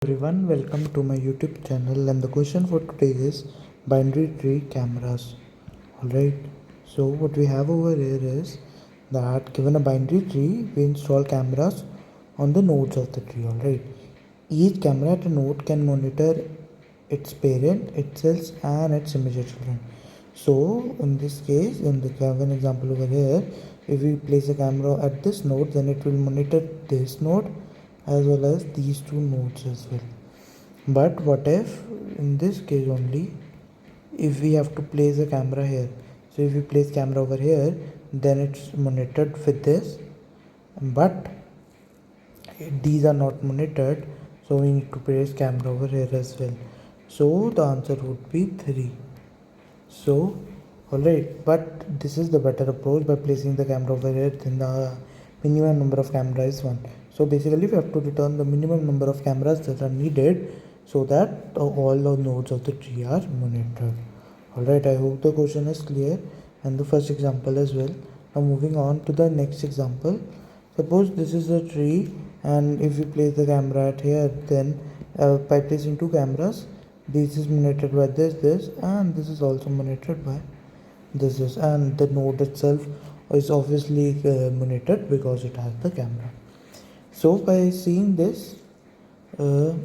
Everyone, welcome to my YouTube channel, and the question for today is binary tree cameras. Alright, so what we have over here is that given a binary tree, we install cameras on the nodes of the tree. Alright, each camera at a node can monitor its parent, its cells, and its immediate children. So in this case, in the given example over here, if we place a camera at this node, then it will monitor this node as well as these two nodes as well. But what if in this case only, if we have to place a camera here, so if we place camera over here, then it's monitored with this, but these are not monitored, so we need to place camera over here as well. So the answer would be 3. So alright, but this is the better approach. By placing the camera over here, then the minimum number of cameras is 1. So basically we have to return the minimum number of cameras that are needed so that all the nodes of the tree are monitored. Alright, I hope the question is clear and the first example as well. Now moving on to the next example. Suppose this is a tree, and if we place the camera at here, then by placing two cameras, this is monitored by this, and this is also monitored by this, and the node itself is obviously monitored because it has the camera. So by seeing this, the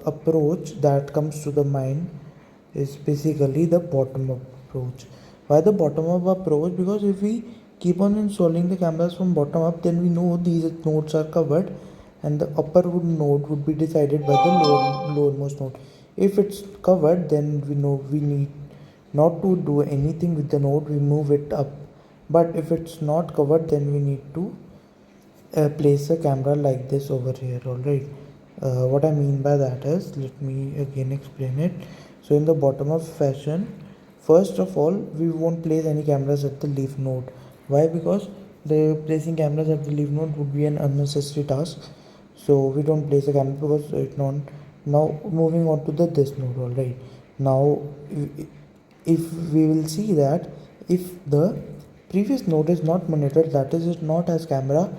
approach that comes to the mind is basically the bottom up approach. Why the bottom up approach? Because if we keep on installing the cameras from bottom up, then we know these nodes are covered and the upper node would be decided by the lowermost node. If it's covered, then we know we need not to do anything with the node, we move it up. But if it's not covered, then we need to place a camera like this over here. Alright, what I mean by that is, let me again explain it. So in the bottom up fashion, first of all, we won't place any cameras at the leaf node. Why? Because the placing cameras at the leaf node would be an unnecessary task. So we don't place a camera because it's not. Now moving on to the this node. Alright, now if we will see that if the previous node is not monitored, that is, it not has camera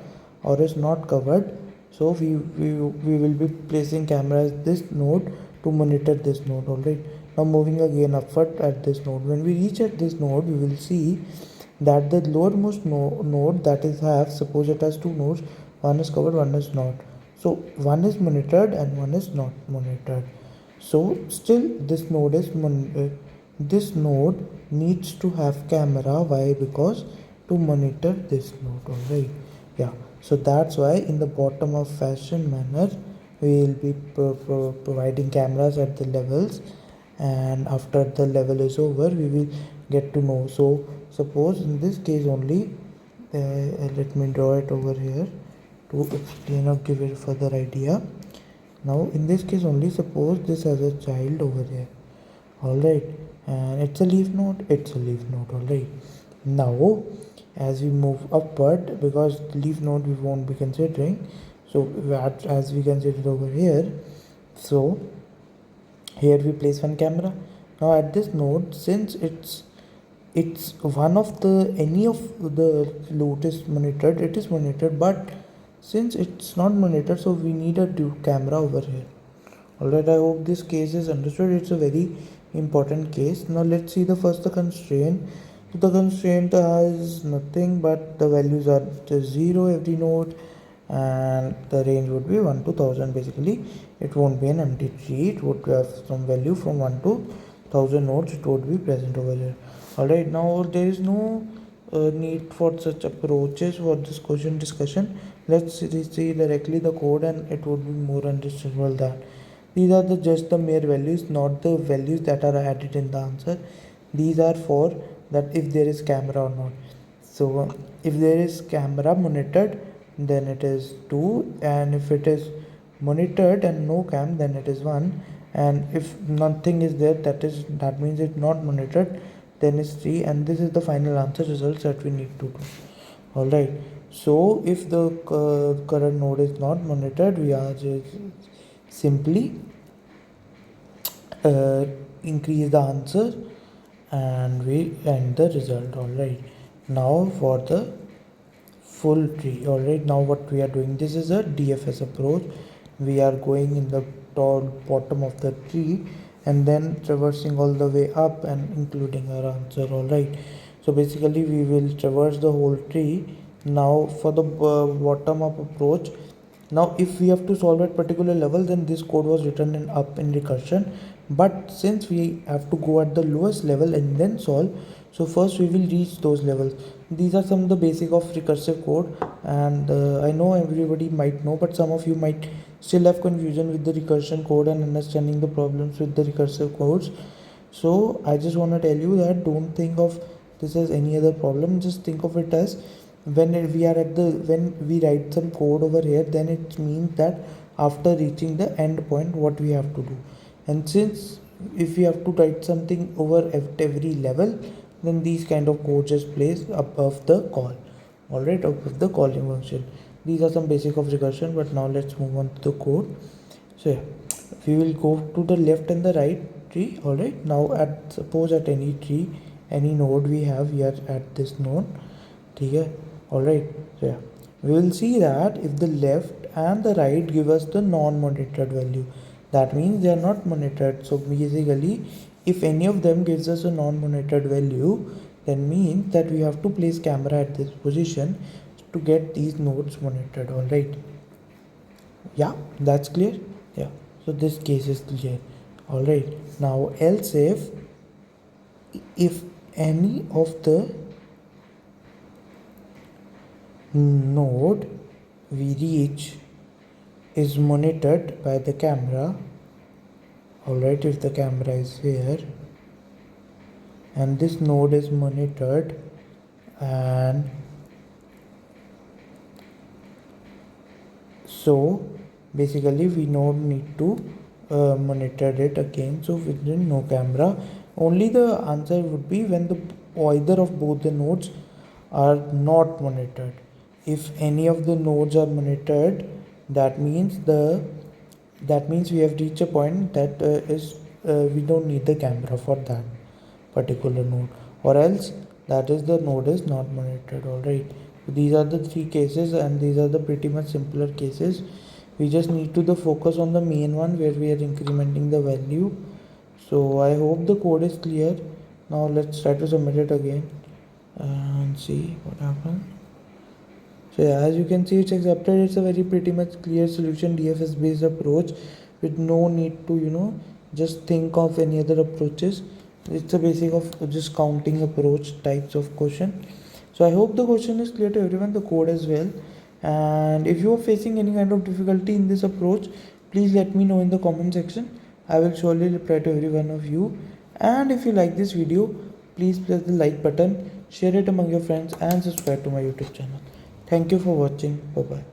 or is not covered, so we will be placing cameras this node to monitor this node. Alright, now moving again upward at this node, when we reach at this node, we will see that the lowermost node that is have, suppose it has two nodes, one is covered, one is not. So one is monitored and one is not monitored. So still this node is this node needs to have camera. Why? Because to monitor this node. Alright, yeah, so that's why in the bottom of fashion manner we will be providing cameras at the levels, and after the level is over we will get to know. So suppose in this case only, let me draw it over here to explain or give it further idea. Now in this case only, suppose this has a child over here. Alright, and it's a leaf node, alright. Now as we move upward, because the leaf node we won't be considering, so as we consider over here, so here we place one camera. Now at this node, since it's one of the any of the loot is monitored, it is monitored, but since it's not monitored, so we need a camera over here. Alright, I hope this case is understood. It's a very important case. Now let's see the constraint. So the constraint has nothing but the values are just 0 every node, and the range would be 1 to 1000. Basically it won't be an empty tree, it would have some value from 1 to 1000 nodes, it would be present over here. Alright, now there is no need for such approaches for this question discussion. Let's see directly the code and it would be more understandable that these are just the mere values, not the values that are added in the answer. These are for that if there is camera or not. So if there is camera monitored, then it is 2, and if it is monitored and no cam, then it is 1, and if nothing is there, that means it's not monitored, then it's 3, and this is the final answer results that we need to do. Alright, so if the current node is not monitored, we are just simply increase the answer and we end the result. Alright, now for the full tree. Alright, now what we are doing, this is a DFS approach. we are going in the tall bottom of the tree and then traversing all the way up and including our answer. All right, so basically we will traverse the whole tree. Now for the bottom up approach, now if we have to solve at particular level, then this code was written in up in recursion, but since we have to go at the lowest level and then solve, so first we will reach those levels. These are some of the basic of recursive code, and I know everybody might know, but some of you might still have confusion with the recursion code and understanding the problems with the recursive codes. So I just want to tell you that don't think of this as any other problem, just think of it as when we write some code over here, then it means that after reaching the end point what we have to do. And since if we have to write something over at every level, then these kind of code just plays above the call. Alright, above the calling function. These are some basic of recursion, but now let's move on to the code. So yeah, we will go to the left and the right tree. Alright, now suppose at any tree, any node we have here at this node. Okay, alright, so yeah, we will see that if the left and the right give us the non-monitored value, that means they are not monitored. So basically, if any of them gives us a non-monitored value, then means that we have to place camera at this position to get these nodes monitored. Alright, yeah, that's clear. Yeah, so this case is clear. Alright, now else if any of the node we reach is monitored by the camera. Alright, if the camera is here and this node is monitored, and so basically we don't need to monitor it again. So within no camera, only the answer would be when the either of both the nodes are not monitored. If any of the nodes are monitored, that means we have reached a point that we don't need the camera for that particular node, or else that is the node is not monitored. Alright, so these are the three cases, and these are the pretty much simpler cases. We just need to focus on the main one where we are incrementing the value. So I hope the code is clear. Now let's try to submit it again and see what happens. So yeah, as you can see, it's accepted. It's a very pretty much clear solution DFS based approach with no need to just think of any other approaches. It's a basic of just counting approach types of question. So I hope the question is clear to everyone, the code as well. And if you are facing any kind of difficulty in this approach, please let me know in the comment section. I will surely reply to every one of you. And if you like this video, please press the like button, share it among your friends, and subscribe to my YouTube channel. Thank you for watching. Bye bye.